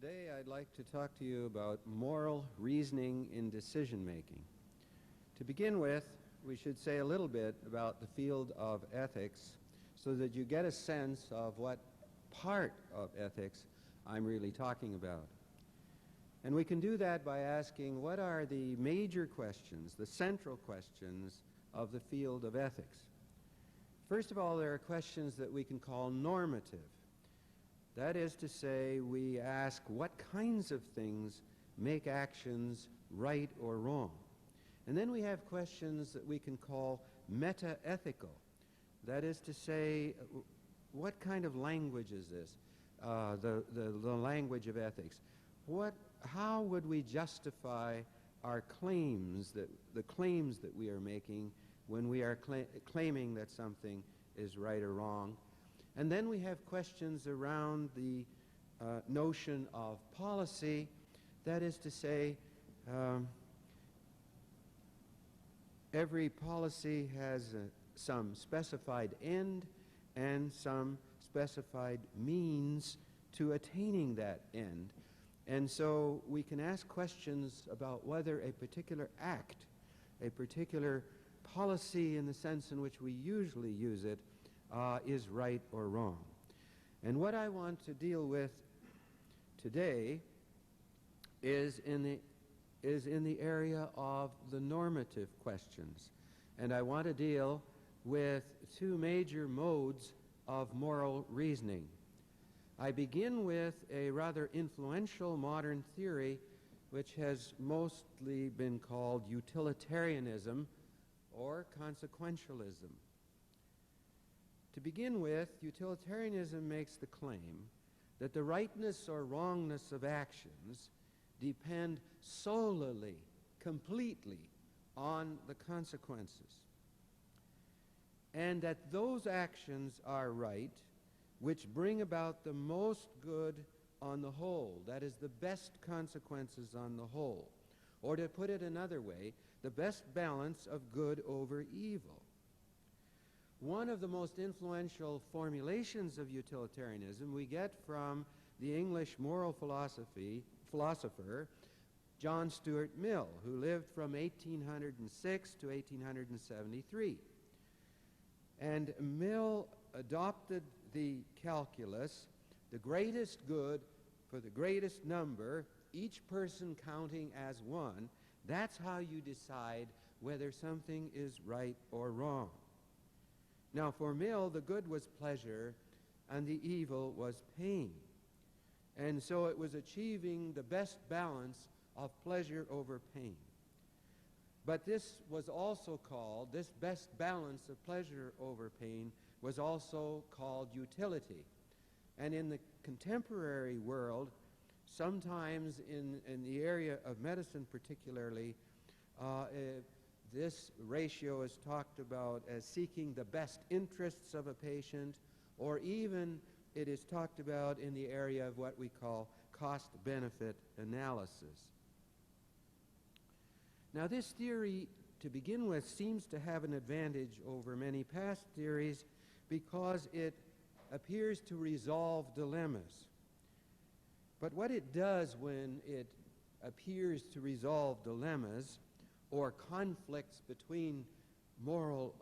Today I'd like to talk to you about moral reasoning in decision-making. To begin with, we should say a little bit about the field of ethics so that you get a sense of what part of ethics I'm really talking about. And we can do that by asking what are the major questions, the central questions of the field of ethics. First of all, there are questions that we can call normative. That is to say, we ask what kinds of things make actions right or wrong. And then we have questions that we can call meta-ethical. That is to say, what kind of language is this? The language of ethics. How would we justify our claims, the claims that we are making when we are claiming that something is right or wrong? And then we have questions around the notion of policy. That is to say, every policy has some specified end and some specified means to attaining that end. And so we can ask questions about whether a particular act, a particular policy in the sense in which we usually use it, is right or wrong. And what I want to deal with today is in the area of the normative questions. And I want to deal with two major modes of moral reasoning. I begin with a rather influential modern theory which has mostly been called utilitarianism or consequentialism. To begin with, utilitarianism makes the claim that the rightness or wrongness of actions depend solely, completely, on the consequences, and that those actions are right which bring about the most good on the whole, that is, the best consequences on the whole, or to put it another way, the best balance of good over evil. One of the most influential formulations of utilitarianism we get from the English moral philosopher John Stuart Mill, who lived from 1806 to 1873. And Mill adopted the calculus, the greatest good for the greatest number, each person counting as one. That's how you decide whether something is right or wrong. Now, for Mill, the good was pleasure and the evil was pain. And so it was achieving the best balance of pleasure over pain. But this was also called, this best balance of pleasure over pain was also called utility. And in the contemporary world, sometimes in the area of medicine particularly, this ratio is talked about as seeking the best interests of a patient, or even it is talked about in the area of what we call cost-benefit analysis. Now, this theory, to begin with, seems to have an advantage over many past theories because it appears to resolve dilemmas. But what it does when it appears to resolve dilemmas or conflicts between moral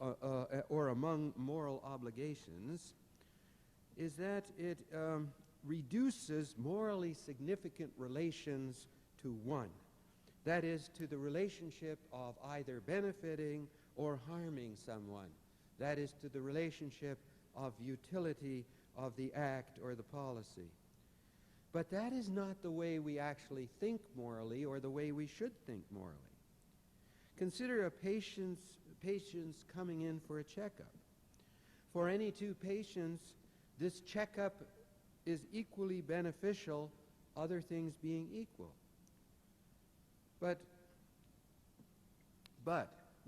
or among moral obligations is that it reduces morally significant relations to one. That is, to the relationship of either benefiting or harming someone. That is, to the relationship of utility of the act or the policy. But that is not the way we actually think morally or the way we should think morally. Consider a patient's coming in for a checkup. For any two patients, this checkup is equally beneficial, other things being equal. But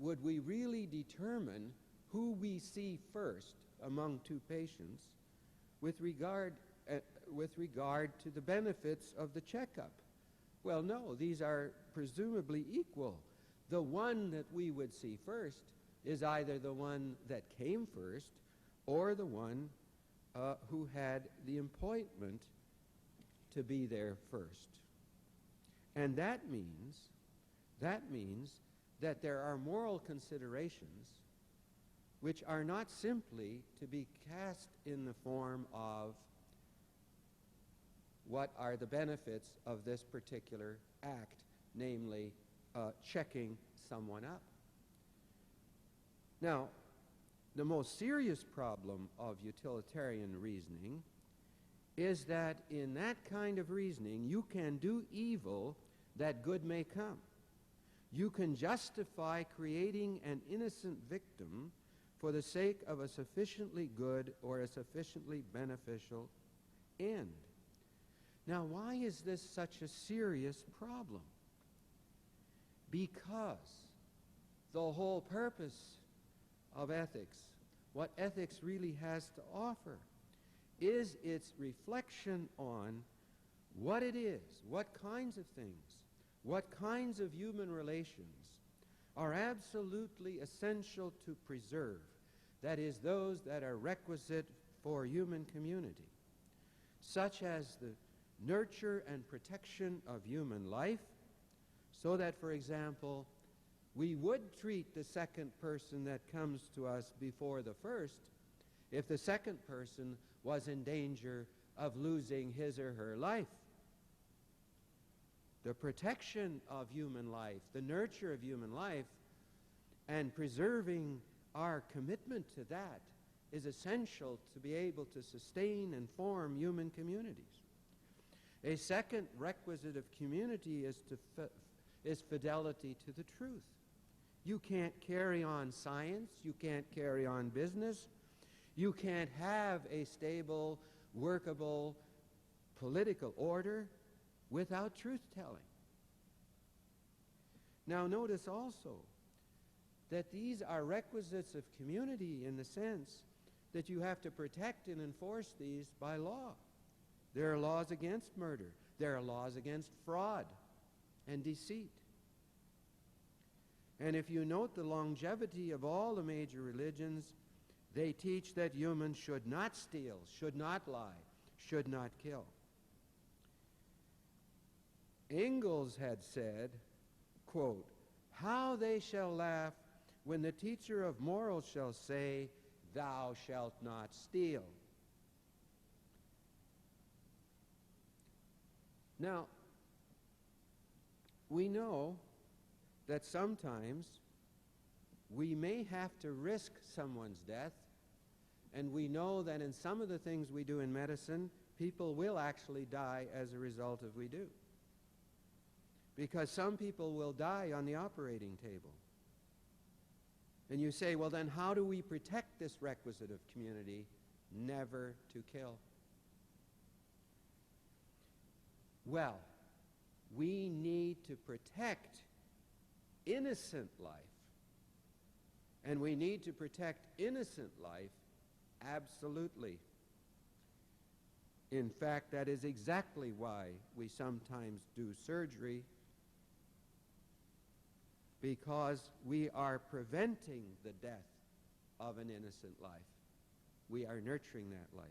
would we really determine who we see first among two patients with regard to the benefits of the checkup? Well, no, these are presumably equal. The one that we would see first is either the one that came first or the one who had the appointment to be there first. And that means that there are moral considerations which are not simply to be cast in the form of what are the benefits of this particular act, namely checking someone up. Now, the most serious problem of utilitarian reasoning is that in that kind of reasoning you can do evil that good may come. You can justify creating an innocent victim for the sake of a sufficiently good or a sufficiently beneficial end. Now, why is this such a serious problem? Because the whole purpose of ethics, what ethics really has to offer, is its reflection on what it is, what kinds of things, what kinds of human relations are absolutely essential to preserve, that is, those that are requisite for human community, such as the nurture and protection of human life, so that, for example, we would treat the second person that comes to us before the first if the second person was in danger of losing his or her life. The protection of human life, the nurture of human life, and preserving our commitment to that is essential to be able to sustain and form human communities. A second requisite of community is fidelity to the truth. You can't carry on science, you can't carry on business, you can't have a stable, workable political order without truth-telling. Now notice also that these are requisites of community in the sense that you have to protect and enforce these by law. There are laws against murder. There are laws against fraud and deceit. And if you note the longevity of all the major religions, they teach that humans should not steal, should not lie, should not kill. Engels had said, quote, "How they shall laugh when the teacher of morals shall say, 'Thou shalt not steal.'" Now, we know that sometimes we may have to risk someone's death, and we know that in some of the things we do in medicine, people will actually die as a result of we do. Because some people will die on the operating table. And you say, well, then how do we protect this requisite of community? Never to kill. Well, we need to protect innocent life. And we need to protect innocent life absolutely. In fact, that is exactly why we sometimes do surgery, because we are preventing the death of an innocent life. We are nurturing that life.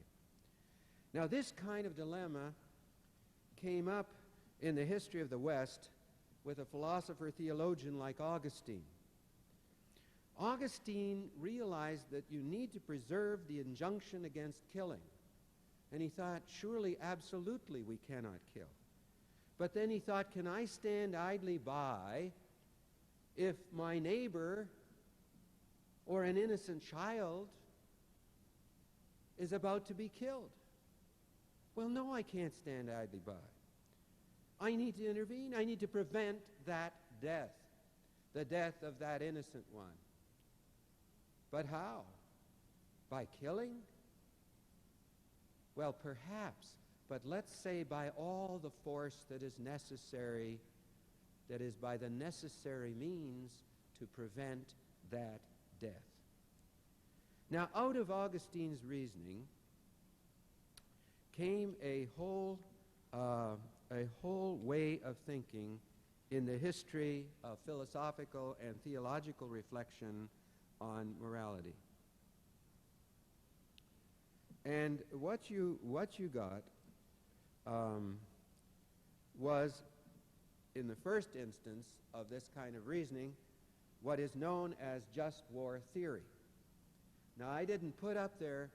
Now, this kind of dilemma came up in the history of the West with a philosopher theologian like Augustine. Augustine realized that you need to preserve the injunction against killing. And he thought, surely, absolutely, we cannot kill. But then he thought, can I stand idly by if my neighbor or an innocent child is about to be killed? Well, no, I can't stand idly by. I need to intervene. I need to prevent that death, the death of that innocent one. But how? By killing? Well, perhaps, but let's say by all the force that is necessary, that is by the necessary means to prevent that death. Now, out of Augustine's reasoning came a whole way of thinking in the history of philosophical and theological reflection on morality. And what you got was, in the first instance of this kind of reasoning, what is known as just war theory. Now, I didn't put up there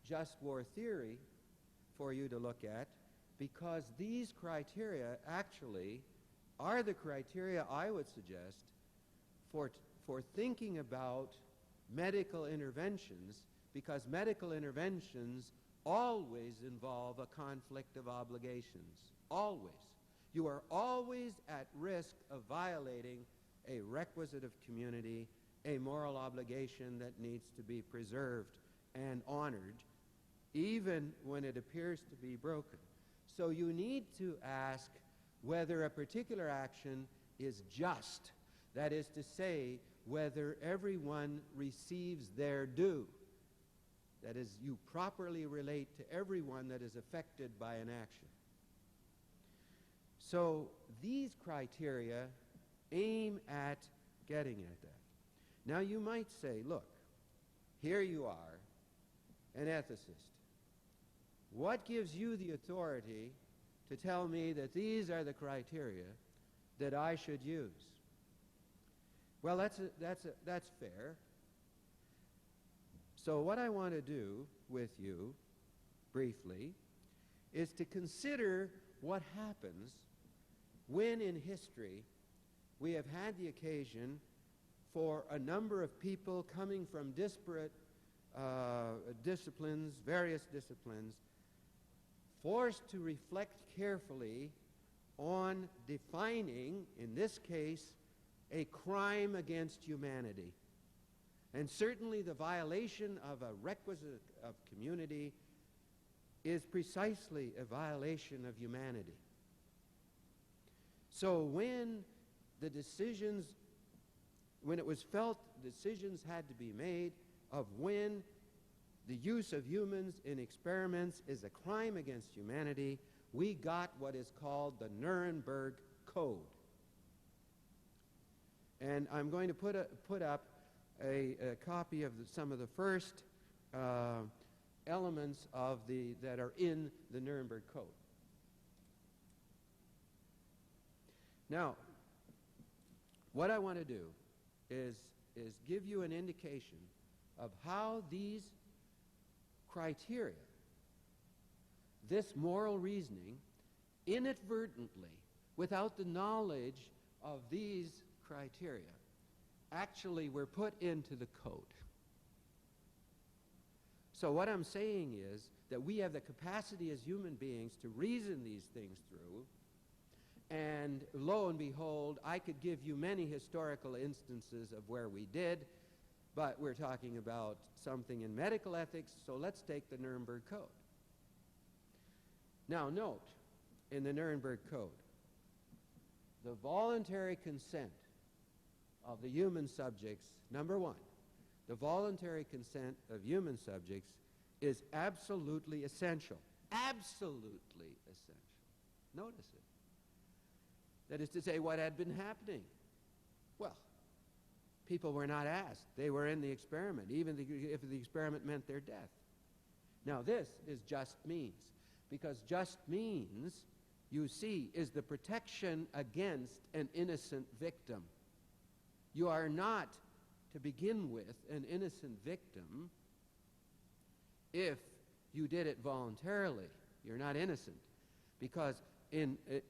just war theory for you to look at because these criteria actually are the criteria I would suggest for thinking about medical interventions, because medical interventions always involve a conflict of obligations. Always. You are always at risk of violating a requisite of community, a moral obligation that needs to be preserved and honored, even when it appears to be broken. So you need to ask whether a particular action is just. That is to say, whether everyone receives their due. That is, you properly relate to everyone that is affected by an action. So these criteria aim at getting at that. Now you might say, look, here you are, an ethicist. What gives you the authority to tell me that these are the criteria that I should use? Well, that's fair. So what I want to do with you, briefly, is to consider what happens when in history we have had the occasion for a number of people coming from disparate disciplines, various disciplines, forced to reflect carefully on defining, in this case, a crime against humanity. And certainly the violation of a requisite of community is precisely a violation of humanity. So when it was felt decisions had to be made of when the use of humans in experiments is a crime against humanity, we got what is called the Nuremberg Code. And I'm going to put up a copy of some of the first elements that are in the Nuremberg Code. Now, what I want to do is give you an indication of how these criteria, this moral reasoning, inadvertently, without the knowledge of these criteria, actually were put into the code. So what I'm saying is that we have the capacity as human beings to reason these things through, and lo and behold, I could give you many historical instances of where we did, but we're talking about something in medical ethics, so let's take the Nuremberg Code. Now note, in the Nuremberg Code, the voluntary consent of the human subjects, number one, the voluntary consent of human subjects is absolutely essential. Absolutely essential. Notice it. That is to say, what had been happening? Well, people were not asked. They were in the experiment, even if the experiment meant their death. Now, this is just means, because just means, you see, is the protection against an innocent victim. You are not, to begin with, an innocent victim if you did it voluntarily. You're not innocent, because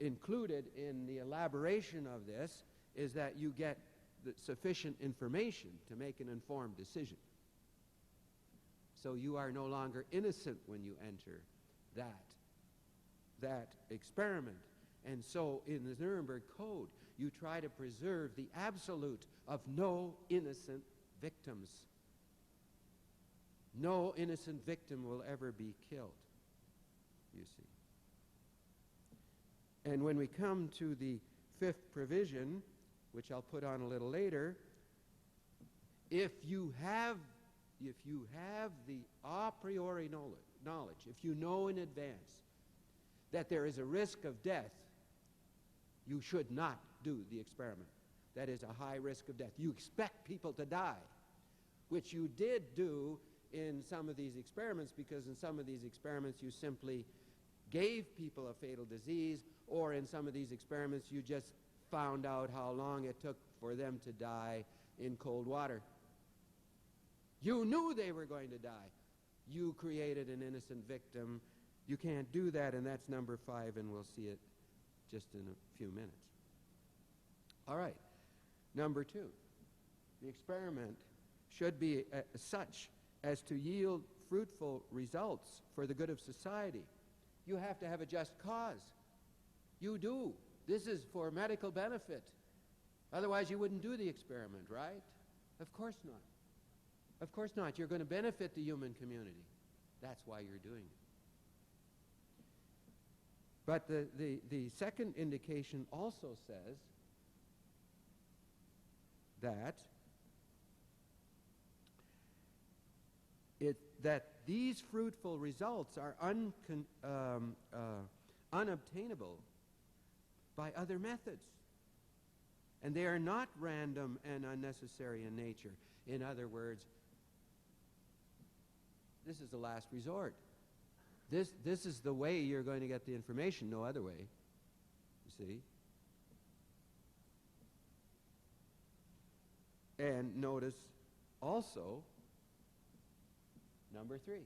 included in the elaboration of this is that you get the sufficient information to make an informed decision. So you are no longer innocent when you enter that experiment. And so in the Nuremberg Code, you try to preserve the absolute of no innocent victims. No innocent victim will ever be killed, you see. And when we come to the fifth provision, which I'll put on a little later, if you have the a priori knowledge, if you know in advance that there is a risk of death, you should not do the experiment. That is a high risk of death. You expect people to die, which you did do in some of these experiments, because in some of these experiments you simply gave people a fatal disease, or in some of these experiments you just found out how long it took for them to die in cold water. You knew they were going to die. You created an innocent victim. You can't do that, and that's number 5, and we'll see it just in a few minutes. All right. Number 2, the experiment should be such as to yield fruitful results for the good of society. You have to have a just cause. You do. This is for medical benefit. Otherwise, you wouldn't do the experiment, right? Of course not. Of course not. You're going to benefit the human community. That's why you're doing it. But the second indication also says that these fruitful results are unobtainable by other methods. And they are not random and unnecessary in nature. In other words, this is the last resort. This is the way you're going to get the information, no other way. You see? And notice also, number 3,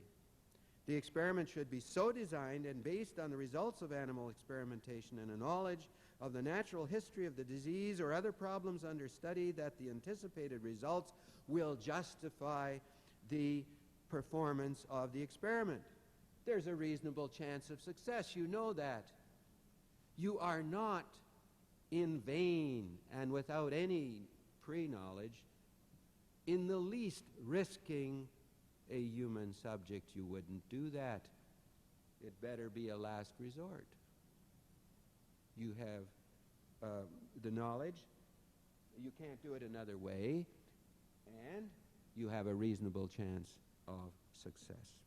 the experiment should be so designed and based on the results of animal experimentation and a knowledge of the natural history of the disease or other problems under study that the anticipated results will justify the performance of the experiment. There's a reasonable chance of success. You know that. You are not in vain and without any pre-knowledge in the least risking a human subject. You wouldn't do that. It better be a last resort. You have the knowledge. You can't do it another way. And you have a reasonable chance of success.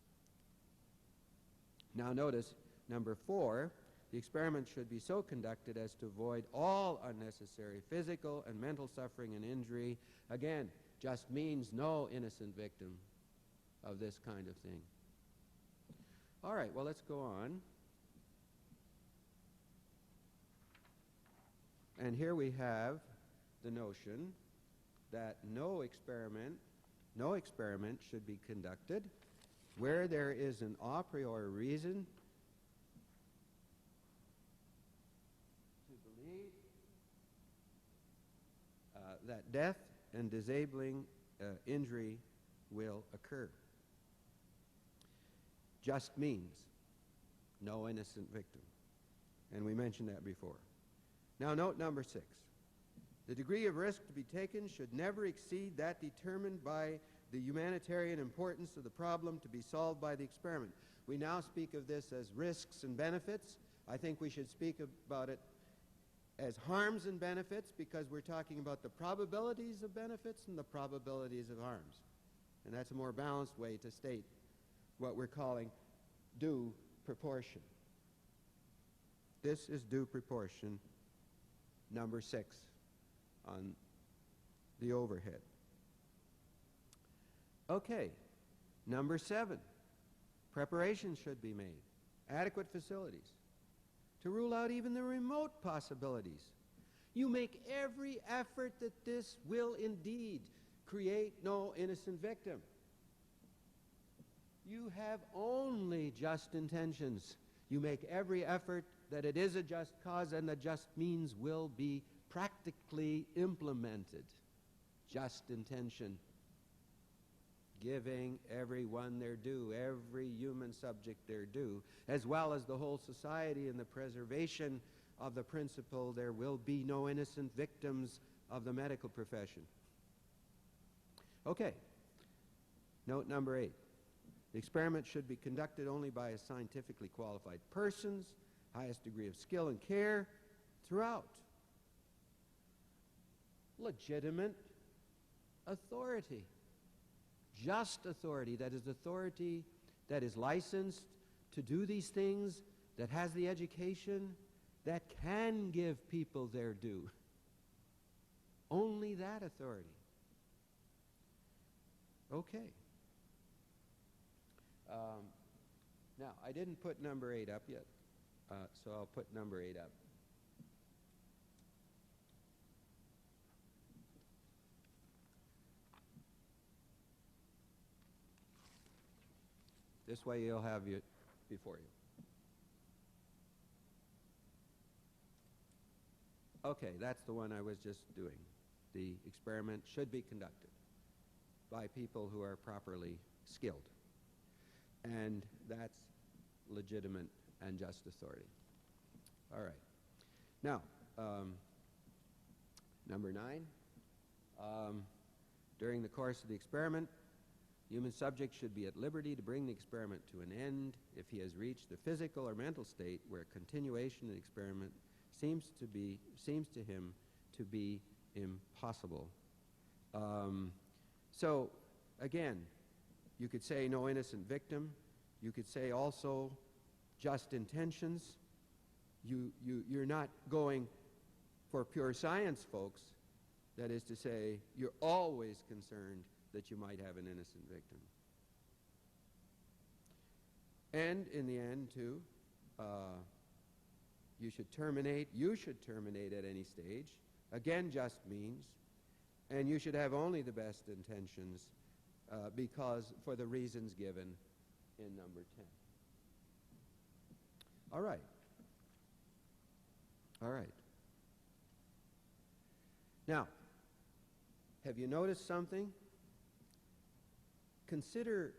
Now notice, number 4, the experiment should be so conducted as to avoid all unnecessary physical and mental suffering and injury. Again, just means no innocent victim of this kind of thing. All right, well, let's go on. And here we have the notion that no experiment should be conducted where there is an a priori reason to believe that death and disabling injury will occur. Just means no innocent victim. And we mentioned that before. Now note number 6. The degree of risk to be taken should never exceed that determined by the humanitarian importance of the problem to be solved by the experiment. We now speak of this as risks and benefits. I think we should speak about it as harms and benefits, because we're talking about the probabilities of benefits and the probabilities of harms. And that's a more balanced way to state what we're calling due proportion. This is due proportion, number 6 on the overhead. Okay, number 7, preparation should be made, adequate facilities, to rule out even the remote possibilities. You make every effort that this will indeed create no innocent victim. You have only just intentions. You make every effort that it is a just cause and the just means will be practically implemented. Just intention. Giving everyone their due, every human subject their due, as well as the whole society, in the preservation of the principle there will be no innocent victims of the medical profession. Okay, note number 8. The experiment should be conducted only by scientifically qualified persons, highest degree of skill and care throughout. Legitimate authority. Just authority that is licensed to do these things, that has the education, that can give people their due. Only that authority. Okay. Now, I didn't put number 8 up yet. So I'll put number 8 up. This way you'll have it before you. Okay, that's the one I was just doing. The experiment should be conducted by people who are properly skilled. And that's legitimate and just authority. All right. Now, number 9. During the course of the experiment, human subject should be at liberty to bring the experiment to an end if he has reached the physical or mental state where continuation of the experiment seems to him to be impossible. So, again, you could say no innocent victim. You could say also just intentions. You're not going for pure science, folks. That is to say, you're always concerned that you might have an innocent victim. And in the end, too, you should terminate at any stage. Again, just means. And you should have only the best intentions because for the reasons given in number 10. All right. All right. Now, have you noticed something? Consider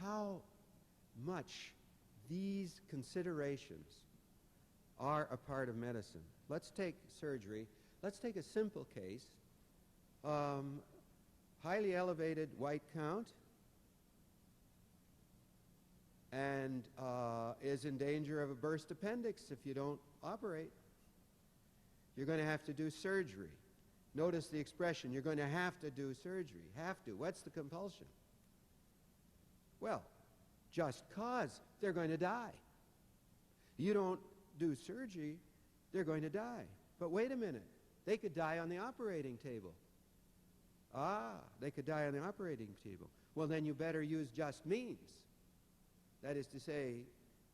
how much these considerations are a part of medicine. Let's take surgery. Let's take a simple case. Highly elevated white count and is in danger of a burst appendix if you don't operate. You're going to have to do surgery. Notice the expression, you're going to have to do surgery. Have to. What's the compulsion? Well, just cause they're going to die. You don't do surgery, they're going to die. But wait a minute. They could die on the operating table. They could die on the operating table. Well, then you better use just means. That is to say,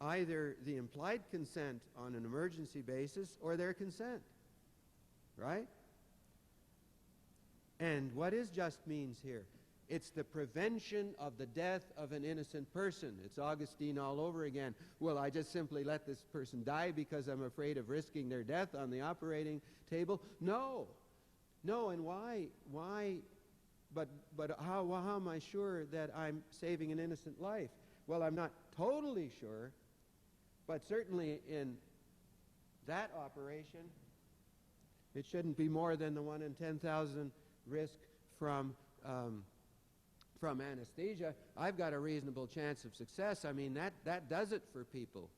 either the implied consent on an emergency basis or their consent. Right? And what is just means here? It's the prevention of the death of an innocent person. It's Augustine all over again. Well, I just simply let this person die because I'm afraid of risking their death on the operating table? No. No, and why? But how am I sure that I'm saving an innocent life? Well, I'm not totally sure, but certainly in that operation, it shouldn't be more than the 1 in 10,000 risk from anesthesia. I've got a reasonable chance of success. I mean, that does it for people.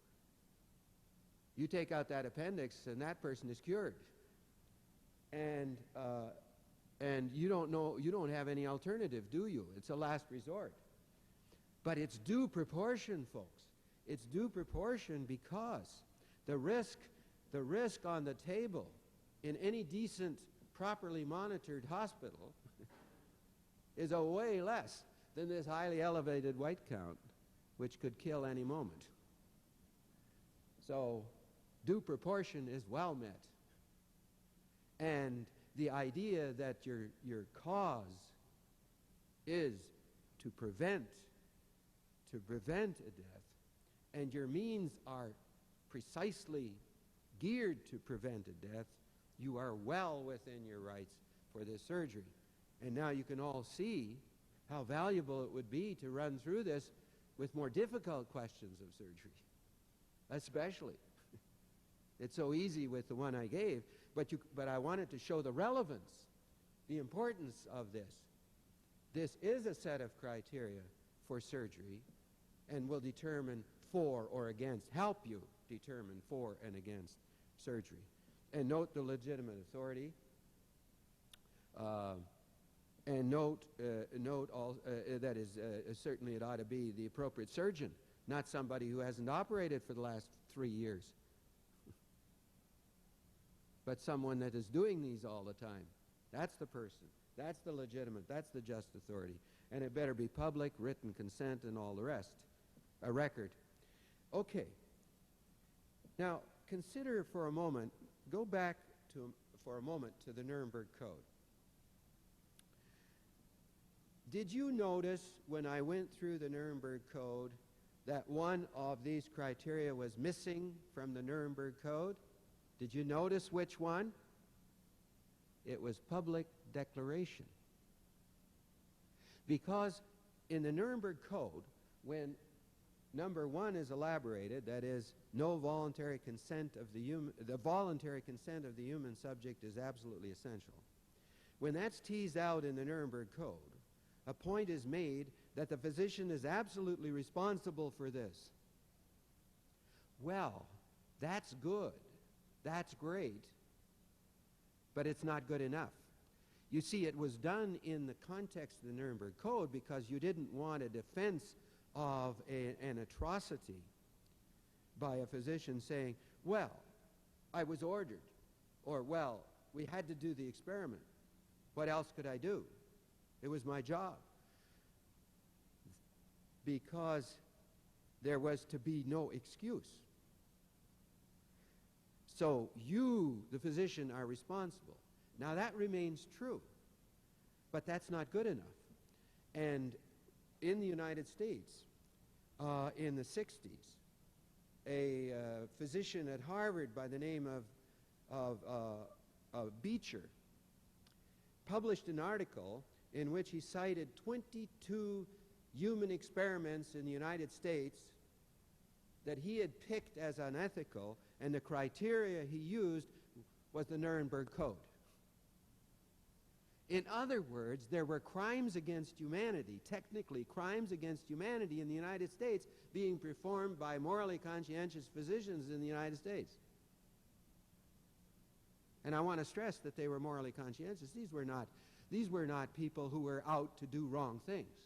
You take out that appendix and that person is cured. And you don't have any alternative, do you? It's a last resort. But it's due proportion, folks. It's due proportion because the risk on the table in any decent, properly monitored hospital is a way less than this highly elevated white count, which could kill any moment. So, due proportion is well met. And the idea that your cause is to prevent a death, and your means are precisely geared to prevent a death, you are well within your rights for this surgery. And now you can all see how valuable it would be to run through this with more difficult questions of surgery, especially. It's so easy with the one I gave, but I wanted to show the relevance, the importance of this. This is a set of criteria for surgery and will determine for or against, help you determine for and against surgery. And note the legitimate authority, and note that is certainly it ought to be the appropriate surgeon, not somebody who hasn't operated for the last 3 years, but someone that is doing these all the time. That's the person. That's the legitimate. That's the just authority. And it better be public, written consent, and all the rest. A record. Okay. Now, consider for a moment, go back for a moment to the Nuremberg Code. Did you notice when I went through the Nuremberg Code that one of these criteria was missing from the Nuremberg Code? Did you notice which one? It was public declaration. Because in the Nuremberg Code, when number 1 is elaborated, that is, no voluntary consent of the voluntary consent of the human subject is absolutely essential. When that's teased out in the Nuremberg Code, a point is made that the physician is absolutely responsible for this. Well, that's good. That's great. But it's not good enough. You see, it was done in the context of the Nuremberg Code because you didn't want a defense of an atrocity by a physician saying, well, I was ordered, or, well, we had to do the experiment. What else could I do? It was my job. Because there was to be no excuse. So you, the physician, are responsible. Now that remains true, but that's not good enough. And in the United States, in the 60s, a physician at Harvard by the name of Beecher published an article in which he cited 22 human experiments in the United States that he had picked as unethical, and the criteria he used was the Nuremberg Code. In other words, there were crimes against humanity, technically crimes against humanity in the United States being performed by morally conscientious physicians in the United States. And I want to stress that they were morally conscientious. These were not people who were out to do wrong things.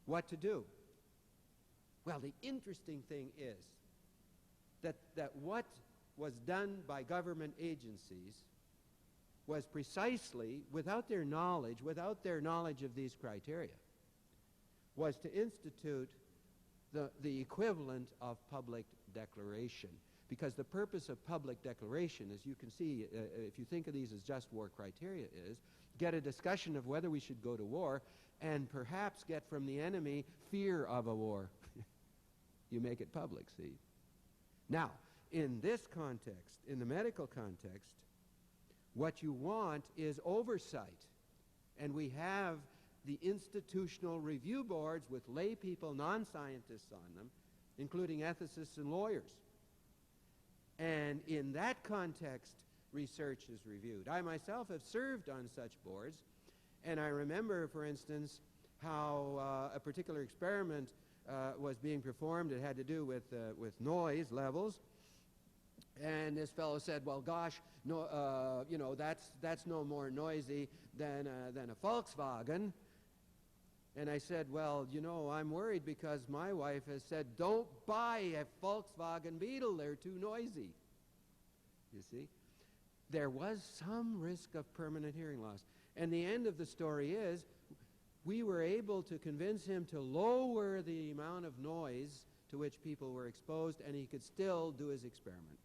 What to do? Well, the interesting thing is that what was done by government agencies was precisely, without their knowledge of these criteria, was to institute the equivalent of public declaration. Because the purpose of public declaration, as you can see, if you think of these as just war criteria, is get a discussion of whether we should go to war and perhaps get from the enemy fear of a war. You make it public, see? Now, in this context, in the medical context, what you want is oversight. And we have the institutional review boards with lay people, non-scientists on them, including ethicists and lawyers. And in that context, research is reviewed. I myself have served on such boards, and I remember, for instance, how a particular experiment was being performed. It had to do with noise levels. And this fellow said, well, gosh, no, you know, that's no more noisy than a Volkswagen. And I said, well, you know, I'm worried because my wife has said, don't buy a Volkswagen Beetle, they're too noisy. You see? There was some risk of permanent hearing loss. And the end of the story is, we were able to convince him to lower the amount of noise to which people were exposed, and he could still do his experiment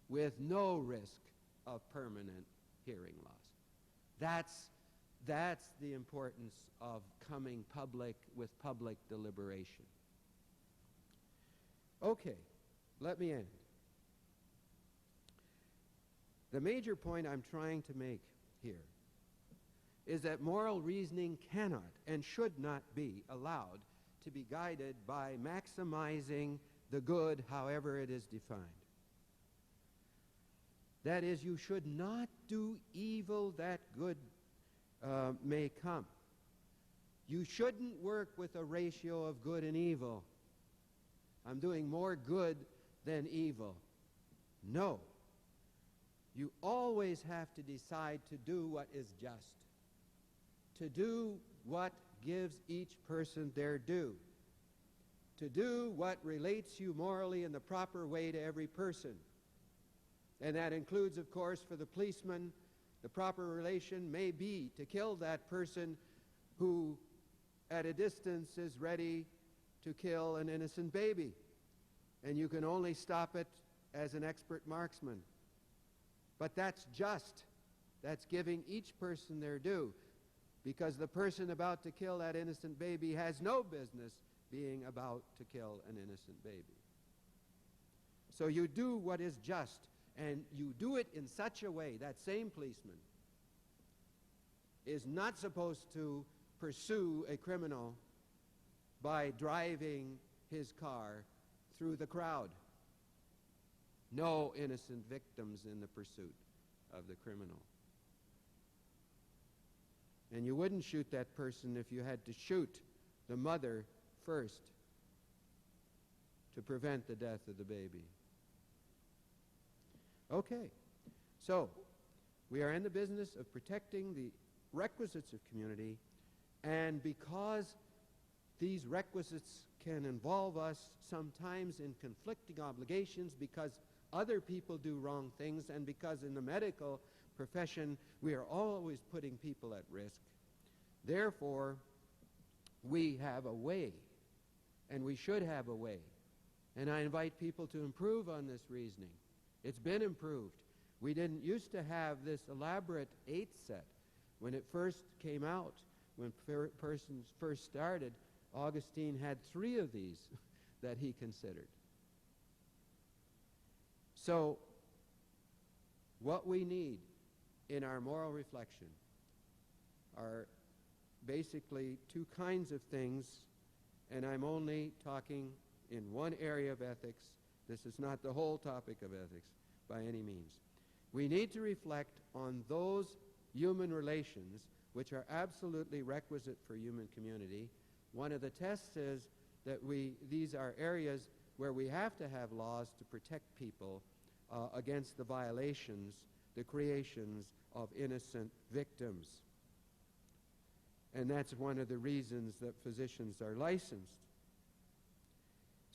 with no risk of permanent hearing loss. That's the importance of coming public with public deliberation. Okay, let me end. The major point I'm trying to make here is that moral reasoning cannot and should not be allowed to be guided by maximizing the good however it is defined. That is, you should not do evil that good may come. You shouldn't work with a ratio of good and evil. I'm doing more good than evil. No. You always have to decide to do what is just, to do what gives each person their due, to do what relates you morally in the proper way to every person. And that includes, of course, for the policeman, the proper relation may be to kill that person who, at a distance, is ready to kill an innocent baby. and you can only stop it as an expert marksman. But that's just. That's giving each person their due, because the person about to kill that innocent baby has no business being about to kill an innocent baby. So you do what is just, and you do it in such a way that same policeman is not supposed to pursue a criminal by driving his car through the crowd. No innocent victims in the pursuit of the criminal. And you wouldn't shoot that person if you had to shoot the mother first to prevent the death of the baby. Okay, so we are in the business of protecting the requisites of community, and because these requisites can involve us sometimes in conflicting obligations because other people do wrong things, and because in the medical profession we are always putting people at risk, therefore we have a way, and we should have a way. And I invite people to improve on this reasoning. It's been improved. We didn't used to have this elaborate 8 set. When it first came out, when persons first started, Augustine had 3 of these that he considered. So what we need in our moral reflection are basically 2 kinds of things, and I'm only talking in one area of ethics. This is not the whole topic of ethics by any means. We need to reflect on those human relations which are absolutely requisite for human community. One of the tests is that these are areas where we have to have laws to protect people against the violations, the creations of innocent victims. And that's one of the reasons that physicians are licensed.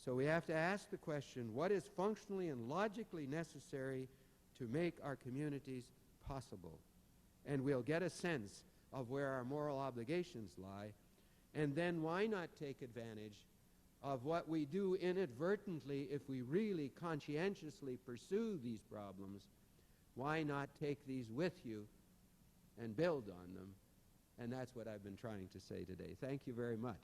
So we have to ask the question, what is functionally and logically necessary to make our communities possible? And we'll get a sense of where our moral obligations lie. And then why not take advantage of what we do inadvertently if we really conscientiously pursue these problems? Why not take these with you and build on them? And that's what I've been trying to say today. Thank you very much.